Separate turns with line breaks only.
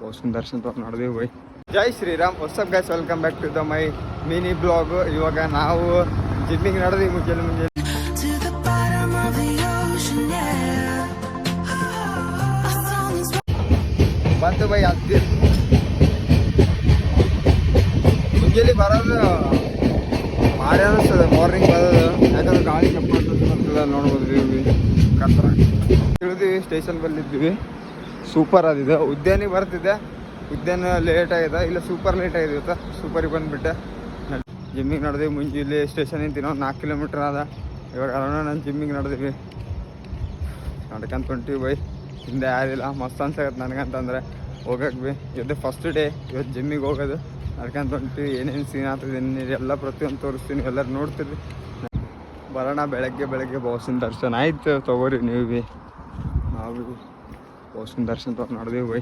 ಪೋಸ್ಟಿನ ದರ್ಶನ ತಗೊಂಡು ನೋಡಿದ್ವಿ bye. Jai Shriram. What's up guys, welcome back to the my mini blog. ಇವಾಗ ನಾವು ಜಿಮ್ಮಿಗೆ ನಡೆದ್ವಿ ಮುಂಜಾನೆ ಬಂತು ಬೈ. ಹತ್ತಿ ಮುಂಜಾನೆ ಬರೋದು ಭಾರಿ ಅನ್ನಿಸ್ತದೆ, ಮಾರ್ನಿಂಗ್ ಬರೋದು. ಯಾಕಂದ್ರೆ ಗಾಳಿ ಕಪ್ಪಿಲ್ಲ ನೋಡ್ಬೋದು. ಕತ್ರ ಇಳಿದ್ವಿ, ಸ್ಟೇಷನ್ ಬಲ್ಲಿದ್ವಿ. ಸೂಪರ್ ಆದಿದೆ. ಉದ್ಯಾನಿಗೆ ಬರ್ತಿದ್ದೆ, ಉದ್ಯಾನ ಲೇಟ್ ಆಗಿದೆ. ಇಲ್ಲ ಸೂಪರ್ ಲೇಟ್ ಆಗಿದೆ ಇವತ್ತು. ಸೂಪರಿಗೆ ಬಂದುಬಿಟ್ಟೆ. ಜಿಮ್ಮಿಗೆ ನಡೆದ್ವಿ ಮುಂಜಾನೆ. ಸ್ಟೇಷನ್ ಇಂತಿನೋ 4 ಕಿಲೋಮೀಟ್ರ್ ಅದ. ಇವಾಗ ನಾನು ಜಿಮ್ಮಿಗೆ ನಡೆದ್ವಿ, ನಡ್ಕೊಂತ ಹೊಂಟಿವಿ ಬೈ. ಹಿಂದೆ ಯಾರಿಲ್ಲ, ಮಸ್ತ್ ಅನ್ಸಕತ್ತೆ ನನಗಂತಂದರೆ ಹೋಗಕ್ಕೆ ಬಿ. ಇದು ಫಸ್ಟ್ ಡೇ ಇವತ್ತು ಜಿಮ್ಮಿಗೆ ಹೋಗೋದು. ನಡ್ಕೊಂತ ಹೊಂಟಿವಿ. ಏನೇನು ಸೀನ್ ಆಗ್ತದೆ ಎಲ್ಲ ಪ್ರತಿಯೊಂದು ತೋರಿಸ್ತೀನಿ, ಎಲ್ಲರೂ ನೋಡ್ತೀರಿ. ಬರೋಣ ಬೆಳಗ್ಗೆ ಬಾಸಿನ ದರ್ಶನ ಆಯ್ತು. ತೊಗೋರಿ ನೀವು ಭೀ. ನಾವು ಭೀ ಬಾಸಿನ ದರ್ಶನ ತೊಗೊಂಡು ನೋಡಿದ್ವಿ ಬೈ.